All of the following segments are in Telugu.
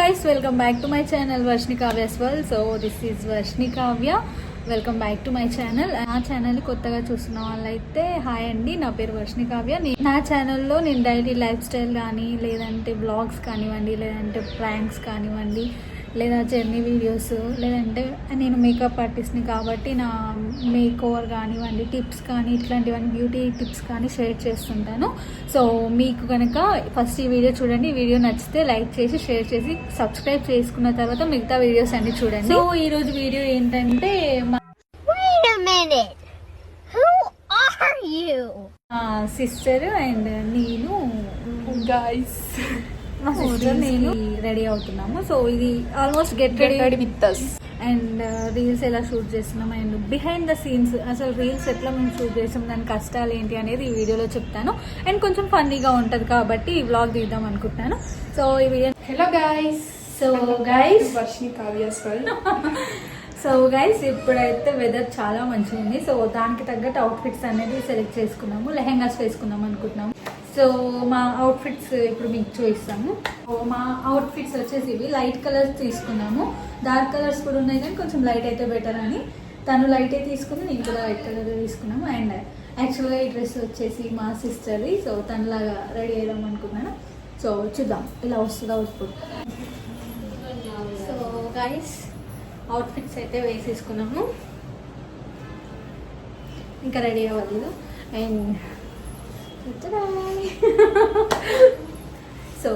guys, welcome back to my channel Varshni Kavya's World. So this is Varshni Kavya. Welcome back to my channel. నా ఛానల్ కొత్తగా చూస్తున్న వాళ్ళైతే హాయ్ అండి, నా పేరు వర్షిణి కావ్య. నా ఛానల్లో నేను డైలీ లైఫ్ స్టైల్ కానీ, లేదంటే బ్లాగ్స్ కానివ్వండి, లేదంటే ప్రాంక్స్ కానివ్వండి, లేదా జర్నీ వీడియోస్, లేదంటే నేను మేకప్ ఆర్టిస్ట్ని కాబట్టి నా మేక్ ఓవర్ కానివ్వండి, టిప్స్ కానీ, ఇట్లాంటివన్నీ బ్యూటీ టిప్స్ కానీ షేర్ చేస్తుంటాను. సో మీకు కనుక ఫస్ట్ ఈ వీడియో చూడండి. ఈ వీడియో నచ్చితే లైక్ చేసి, షేర్ చేసి, సబ్స్క్రైబ్ చేసుకున్న తర్వాత మిగతా వీడియోస్ అన్ని చూడండి. సో ఈరోజు వీడియో ఏంటంటే సిస్టర్ అండ్ నేను గైస్ మా సిస్టర్ నేను రెడీ అవుతున్నాము. సో ఇది almost get ready with us and reels ఎలా షూట్ చేస్తున్నాం అండ్ బిహైండ్ ద సీన్స్ అసలు రీల్స్ ఎట్లా మేము షూట్ చేస్తాం, దాని కష్టాలు ఏంటి అనేది ఈ వీడియోలో చెప్తాను. అండ్ కొంచెం ఫన్నీగా ఉంటుంది కాబట్టి ఈ వ్లాగ్ తీద్దాం అనుకుంటున్నాను. సో ఈ video hello guys. So guys Varshini Kavya's world. So guys ఇప్పుడైతే వెదర్ చాలా మంచిగా ఉంది. సో దానికి తగ్గట్టు అవుట్ఫిట్స్ అనేది సెలెక్ట్ చేసుకున్నాము. లెహెంగాస్ వేసుకుందాం అనుకుంటున్నాము. సో మా అవుట్ఫిట్స్ ఇప్పుడు మీకు చూపిస్తాము. మా అవుట్ఫిట్స్ వచ్చేసి ఇవి లైట్ కలర్స్ తీసుకున్నాము. డార్క్ కలర్స్ కూడా ఉన్నాయి కానీ కొంచెం లైట్ అయితే బెటర్ అని తను లైటే తీసుకుని నేను కూడా లైట్ కలర్ తీసుకున్నాము. అండ్ యాక్చువల్గా ఈ డ్రెస్ వచ్చేసి మా సిస్టర్ది. సో తనలాగా రెడీ అయ్యాం అనుకున్నాను. సో చూద్దాం ఇలా వస్తుందా అవుట్పుట్. సో గైస్ అవుట్ఫిట్స్ అయితే వేసేసుకున్నాము, ఇంకా రెడీ అవ్వలేదు. అండ్ సో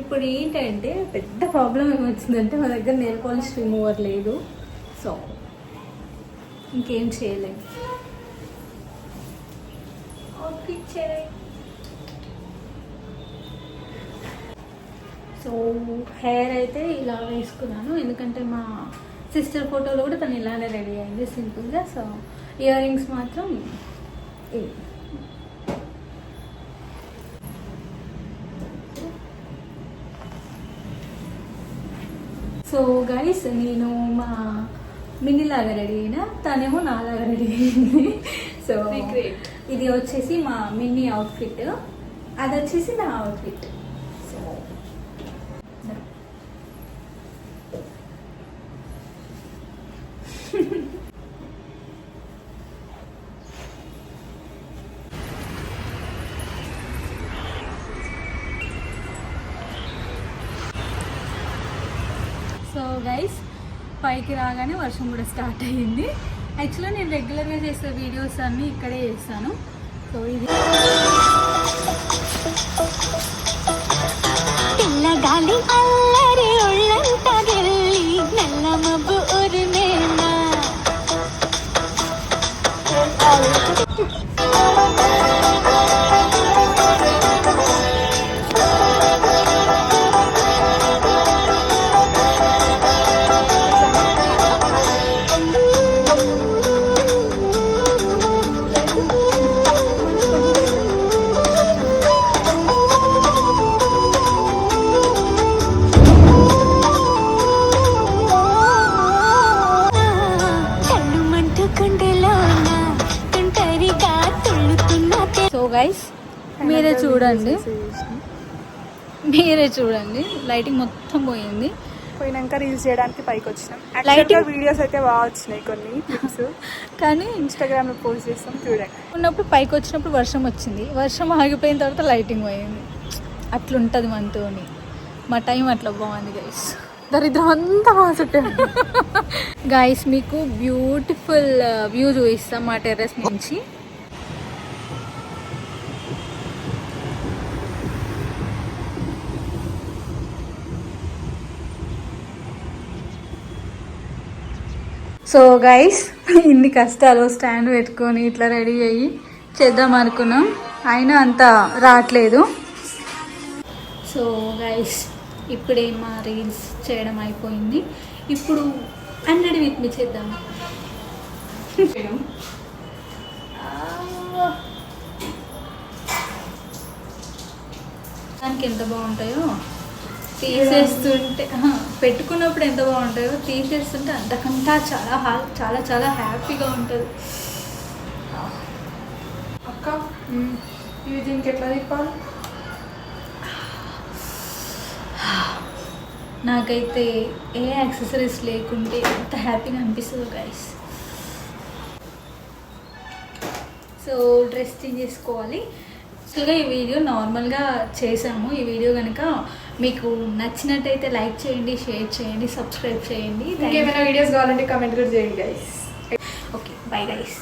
ఇప్పుడు ఏంటంటే పెద్ద ప్రాబ్లం ఏమొచ్చిందంటే మా దగ్గర నెయిల్ పాలిష్ రిమూవర్ లేదు. సో ఇంకేం చేయలేదు. అవుట్ఫిట్ చేయలేదు. సో హెయిర్ అయితే ఇలా వేసుకున్నాను ఎందుకంటే మా సిస్టర్ ఫోటోలో కూడా తను ఇలానే రెడీ అయింది సింపుల్గా. సో ఇయర్ రింగ్స్ మాత్రం ఇవి. సో గైస్ నేను మా మినీ లాగా రెడీ అయినా, తనేమో నాలాగా రెడీ అయింది. సో ఇది వచ్చేసి మా మినీ అవుట్ఫిట్, అది వచ్చేసి నా అవుట్ఫిట్. సో గైస్ పైకి రాగానే వర్షం కూడా స్టార్ట్ అయ్యింది. యాక్చువల్గా నేను రెగ్యులర్గా చేసే వీడియోస్ అన్నీ ఇక్కడే చేస్తాను. సో ఇది పిల్లగాలి అల్లరి ఒళ్ళంతా గెల్లి నల్ల మబ్బు ఉరిమేనా గైస్ మీరే చూడండి, మీరే చూడండి లైటింగ్ మొత్తం పోయింది. పోయినాక రీల్స్ చేయడానికి పైకి వచ్చినాం. లైటింగ్ వీడియోస్ అయితే బాగా వచ్చినాయి కొన్ని క్లిప్స్, కానీ ఇన్స్టాగ్రామ్లో పోస్ట్ చేస్తాం చూడండి. ఉన్నప్పుడు పైకి వచ్చినప్పుడు వర్షం వచ్చింది, వర్షం ఆగిపోయిన తర్వాత లైటింగ్ పోయింది. అట్లుంటుంది మనతోని, మా టైం అట్లా బాగుంది గైస్. దరిద్రం అంతా బాగా గైస్ మీకు బ్యూటిఫుల్ వ్యూ చూపిస్తాం మా టెర్రస్ నుంచి. సో గైస్ ఇన్ని కష్టాలు స్టాండ్ పెట్టుకొని ఇట్లా రెడీ అయ్యి చేద్దాం అనుకున్నాం, అయినా అంత రావట్లేదు. సో గైస్ ఇప్పుడే మా రీల్స్ చేయడం అయిపోయింది. ఇప్పుడు 100 విత్ మీ చేద్దాం. దానికి ఎంత బాగుంటాయో తీసేస్తుంటే, పెట్టుకున్నప్పుడు ఎంత బాగుంటాయో తీసేస్తుంటే అంతకంతా చాలా చాలా చాలా హ్యాపీగా ఉంటుంది. అక్క ఇవి దీనికి ఎట్లా తిప్పాలి? నాకైతే ఏ యాక్సెసరీస్ లేకుంటే ఎంత హ్యాపీగా అనిపిస్తుందో గైస్. సో డ్రెస్ చేంజ్ చేసుకోవాలి. అసలుగా ఈ వీడియో నార్మల్గా చేసాము. ఈ వీడియో కనుక మీకు నచ్చినట్టయితే లైక్ చేయండి, షేర్ చేయండి, సబ్స్క్రైబ్ చేయండి. ఇంకేమైనా వీడియోస్ కావాలంటే కమెంట్ కూడా చేయండి గైస్. Okay, bye guys.